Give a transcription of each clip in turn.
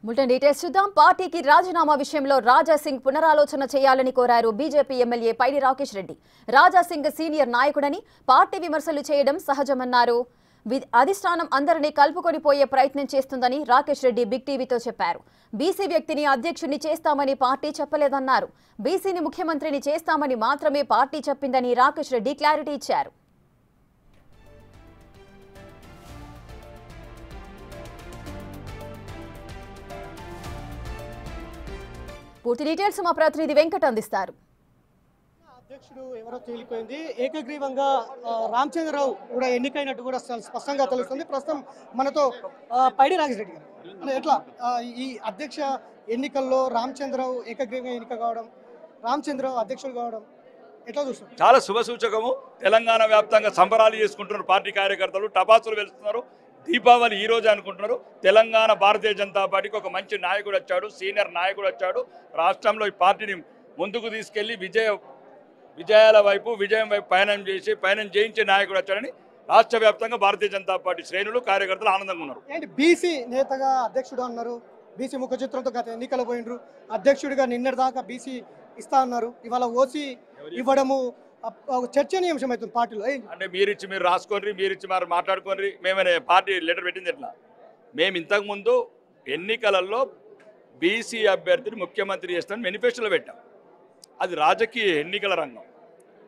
Bulletin details చూద్దాం. పార్టీకి రాజీనామా విషయంలో రాజా సింగ్ పునరాలోచన చేయాలని కోరారు బీజేపీ ఎమ్మెల్యే పైడి రాకేష్ రెడ్డి. రాజా సింగ్ సీనియర్ నాయకుడని, పార్టీ విమర్శలు చేయడం సహజమన్నారు. అధిష్టానం అందరినీ కలుపుకొని పోయే ప్రయత్నం చేస్తుందని రాకేష్ రెడ్డి బిగ్ టీవీతో చెప్పారు. బీసీ వ్యక్తిని అధ్యక్షుడిని చేస్తామని పార్టీ చెప్పలేదన్నారు. బీసీని ముఖ్యమంత్రిని చేస్తామని మాత్రమే పార్టీ చెప్పిందని రాకేష్ రెడ్డి క్లారిటీ ఇచ్చారు. పూర్తి డీటెయిల్స్ మా ప్రతినిధి వెంకట్ అందిస్తారు. అధ్యక్షుడు ఎవరో తేలిపోయింది. ఏకగ్రీవంగా రామచంద్రరావు కూడా ఎన్నికైనట్టు కూడా స్పష్టంగా తెలుస్తుంది. ప్రస్తుతం మనతో పైడి రాకేష్ రెడ్డి గారు, ఎట్లా ఈ అధ్యక్ష ఎన్నికల్లో రామచంద్రరావు ఏకగ్రీవంగా ఎన్నిక కావడం, రామచంద్రరావు అధ్యక్షుడు కావడం ఎట్లా చూస్తారు? చాలా శుభ సూచకము. తెలంగాణ వ్యాప్తంగా సంబరాలు చేసుకుంటున్నారు పార్టీ కార్యకర్తలు, టపాసులు వెళ్తున్నారు. దీపావళి ఈ రోజు అనుకుంటున్నారు. తెలంగాణ భారతీయ జనతా పార్టీకి ఒక మంచి నాయకుడు వచ్చాడు, సీనియర్ నాయకుడు వచ్చాడు. రాష్ట్రంలో ఈ పార్టీని ముందుకు తీసుకెళ్లి విజయాల వైపు, విజయం వైపు పయనం చేయించే నాయకుడు వచ్చాడని రాష్ట్ర వ్యాప్తంగా భారతీయ జనతా పార్టీ శ్రేణులు, కార్యకర్తలు ఆనందంగా ఉన్నారు. ఏంటి బీసీ నేతగా అధ్యక్షుడు అన్నారు, బీసీ ముఖ చిత్రంతో గత ఎన్నికలు పోయినరు, అధ్యక్షుడిగా నిన్నటి దాకా బీసీ ఇస్తా అన్నారు. ఇవాళ ఓసీ ఇవ్వడము చర్చనీయాంశం అవుతుంది పార్టీలో. అంటే మీరిచ్చి మీరు రాసుకోండి, మీరిచ్చి మరి మాట్లాడుకోండి. మేమైనా పార్టీ లెటర్ పెట్టింది ఎట్లా? మేము ఇంతకుముందు ఎన్నికలలో బీసీ అభ్యర్థిని ముఖ్యమంత్రి చేస్తామని మేనిఫెస్టోలో పెట్టాం. అది రాజకీయ ఎన్నికల రంగం,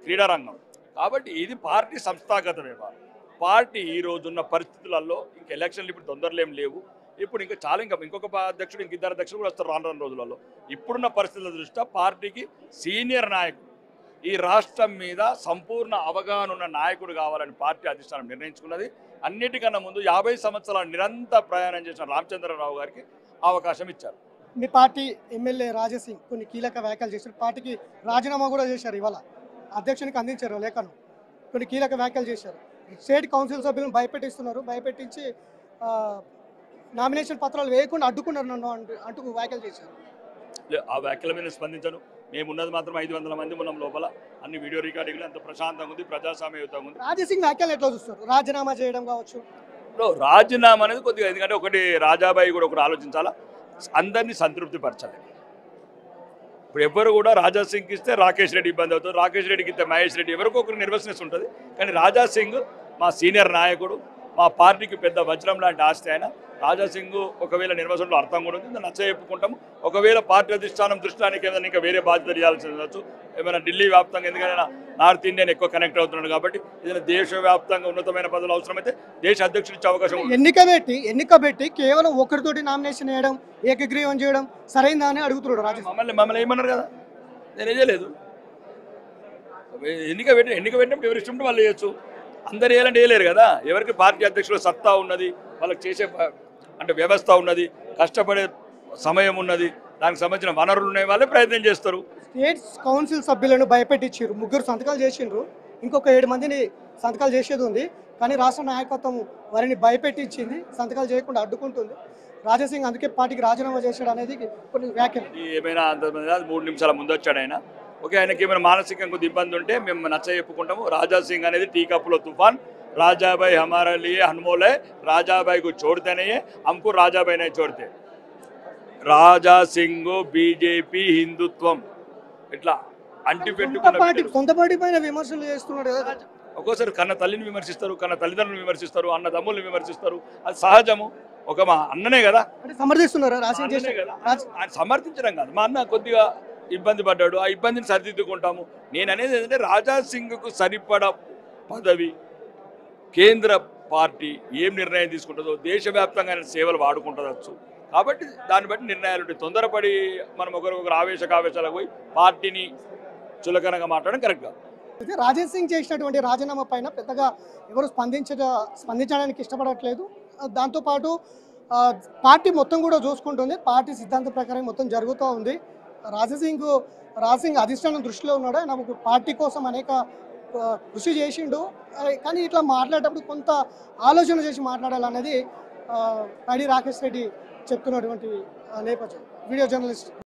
క్రీడా రంగం. కాబట్టి ఇది పార్టీ సంస్థాగత వ్యవహారం. పార్టీ ఈ రోజున్న పరిస్థితులలో ఇంక ఎలక్షన్లు ఇప్పుడు తొందరలు ఏం లేవు. ఇప్పుడు ఇంకా చాలా ఇంకొక అధ్యక్షుడు, ఇద్దరు అధ్యక్షులు కూడా వస్తారు రాను రోజులలో. ఇప్పుడున్న పరిస్థితుల దృష్ట్యా పార్టీకి సీనియర్ నాయకుడు, ఈ రాష్ట్రం మీద సంపూర్ణ అవగాహన ఉన్న నాయకుడు కావాలని పార్టీ అధిష్టానం నిర్ణయించుకున్నది. అన్నిటికన్నా ముందు 50 సంవత్సరాలు నిరంతర ప్రయాణం చేసిన రామచంద్రరావు గారికి అవకాశం ఇచ్చారు. మీ పార్టీ ఎమ్మెల్యే రాజాసింగ్ కొన్ని కీలక వ్యాఖ్యలు చేశారు. పార్టీకి రాజీనామా కూడా చేశారు. ఇవాళ అధ్యక్షునికి అందించారు లేఖను. కొన్ని కీలక వ్యాఖ్యలు చేశారు. స్టేట్ కౌన్సిల్ సభ్యులను భయపెట్టిస్తున్నారు, భయపెట్టించి నామినేషన్ పత్రాలు వేయకుండా అడ్డుకున్నారు నన్ను అంటూ వ్యాఖ్యలు చేశారు. ఆ వ్యాఖ్యల మీద స్పందించను. మేము ఉన్నది మాత్రం 500 మంది ఉన్నాం లోపల. అన్ని వీడియో రికార్డింగ్లు అంత ప్రశాంతంగా ఉంది, ప్రజాస్వామ్యయుతంగా ఉంది. రాజాసింగ్ వ్యాఖ్యలు ఎట్లా చూస్తారు? రాజీనామా చేయడం కావచ్చు. రాజీనామా అనేది కొద్దిగా, ఎందుకంటే ఒకటి రాజాబాయి కూడా ఒకటి ఆలోచించాలా, అందరినీ సంతృప్తి పరచాలి. ఇప్పుడు ఎవరు కూడా రాజా సింగ్కి ఇస్తే రాకేష్ రెడ్డి ఇబ్బంది అవుతుంది, రాకేష్ రెడ్డికి ఇస్తే మహేష్ రెడ్డి, ఎవరికో ఒకరు నిర్వసనెస్ ఉంటుంది. కానీ రాజా సింగ్ మా సీనియర్ నాయకుడు, మా పార్టీకి పెద్ద వజ్రం లాంటి ఆస్తి ఆయన. రాజా సింగ్ ఒకవేళ నిర్వచనంలో అర్థం కూడా ఉంది, నచ్చ చెప్పుకుంటాము. ఒకవేళ పార్టీ అధిష్టానం దృష్టానికి ఏదైనా ఇంకా వేరే బాధ్యత చేయాల్సి ఉండొచ్చు, ఏమైనా ఢిల్లీ వ్యాప్తంగా, ఎందుకంటే నార్త్ ఇండియన్ ఎక్కువ కనెక్ట్ అవుతున్నాడు కాబట్టి ఏదైనా దేశవ్యాప్తంగా ఉన్నతమైన పదవులు అవసరమైతే దేశ అధ్యక్షుడు ఇచ్చే అవకాశం ఉంది. ఎన్నిక పెట్టి కేవలం ఒకరితోటి నామినేషన్ చేయడం, ఏకగ్రీవం చేయడం సరైందా అని అడుగుతున్నాడు రాజా. మమ్మల్ని ఏమన్నారు కదా, నేనే చేయలేదు. ఎన్నిక పెట్టినప్పుడు ఎవరి ఇష్టం వాళ్ళు చేయొచ్చు. అందరు వేయాలంటే వేయలేరు కదా. ఎవరికి పార్టీ అధ్యక్షుల సత్తా ఉన్నది, వాళ్ళకి చేసే అంటే వ్యవస్థ ఉన్నది, కష్టపడే సమయం ఉన్నది, దానికి సంబంధించిన వనరులు ఉన్నాయి, వాళ్ళే ప్రయత్నం చేస్తారు. స్టేట్ కౌన్సిల్ సభ్యులను భయపెట్టించారు. 3 సంతకాలు చేసిండ్రు, ఇంకొక 7 మందిని సంతకాలు చేసేది ఉంది. కానీ రాష్ట్ర నాయకత్వం వారిని భయపెట్టించింది, సంతకాలు చేయకుండా అడ్డుకుంటుంది. రాజాసింగ్ అందుకే పార్టీకి రాజీనామా చేశాడు అనేది కొన్ని వ్యాఖ్యలు. ఏమైనా 3 నిమిషాల ముందు వచ్చాడు ఆయన. ఓకే, ఆయనకి ఏమైనా మానసికంగా కొద్ది ఇబ్బంది ఉంటే మేము నచ్చ చెప్పుకుంటాము. రాజా సింగ్ అనేది టీ కప్పులో తుఫాన్, రాజాబాయి హమారా లియే అన్మోల్ హై, రాజాబాయికు छोड़ते नहीं है, हमको రాజాబాయి नहीं छोड़ते. రాజా సింగ్ బీజేపీ హిందుత్వం ఇట్లా అంటి పెట్టుకున్న సొంత పార్టీ పైన విమర్శలు చేస్తున్నాడు కదా. ఒక్కోసారి కన్న తల్లిని విమర్శిస్తారు, కన్న తల్లిదండ్రులను విమర్శిస్తారు, అన్న తమ్ముల్ని విమర్శిస్తారు. అది సహజము. ఒక మా అన్ననే కదా, సమర్థిస్తున్నారా ఆయన సమర్థించడం కాదు. మా అన్న కొద్దిగా ఇబ్బంది పడ్డాడు, ఆ ఇబ్బందిని సరిదిద్దుకుంటాము. నేను అనేది ఏంటంటే రాజా సింగ్కు సరిపడ పదవి కేంద్ర పార్టీ ఏం నిర్ణయం తీసుకుంటుందో, దేశవ్యాప్తంగా సేవలు వాడుకుంటుందచ్చు. కాబట్టి దాన్ని బట్టి నిర్ణయాలు ఉంటాయి. తొందరపడి మనం ఒకరికొకరు ఆవేశాలకు పోయి పార్టీని చులకనగా మాట్లాడడం కరెక్ట్ కాదు. అయితే రాజా సింగ్ చేసినటువంటి రాజీనామా పైన పెద్దగా ఎవరు స్పందించడానికి ఇష్టపడట్లేదు. దాంతోపాటు పార్టీ మొత్తం కూడా చూసుకుంటుంది, పార్టీ సిద్ధాంతం ప్రకారం మొత్తం జరుగుతూ ఉంది. రాజాసింగ్ అధిష్టానం దృష్టిలో ఉన్నాడు. ఆయన పార్టీ కోసం అనేక కృషి చేసిండు. కానీ ఇట్లా మాట్లాడేటప్పుడు కొంత ఆలోచన చేసి మాట్లాడాలనేది పైడి రాకేష్ రెడ్డి చెప్తున్నటువంటి నేపథ్యం. Video journalist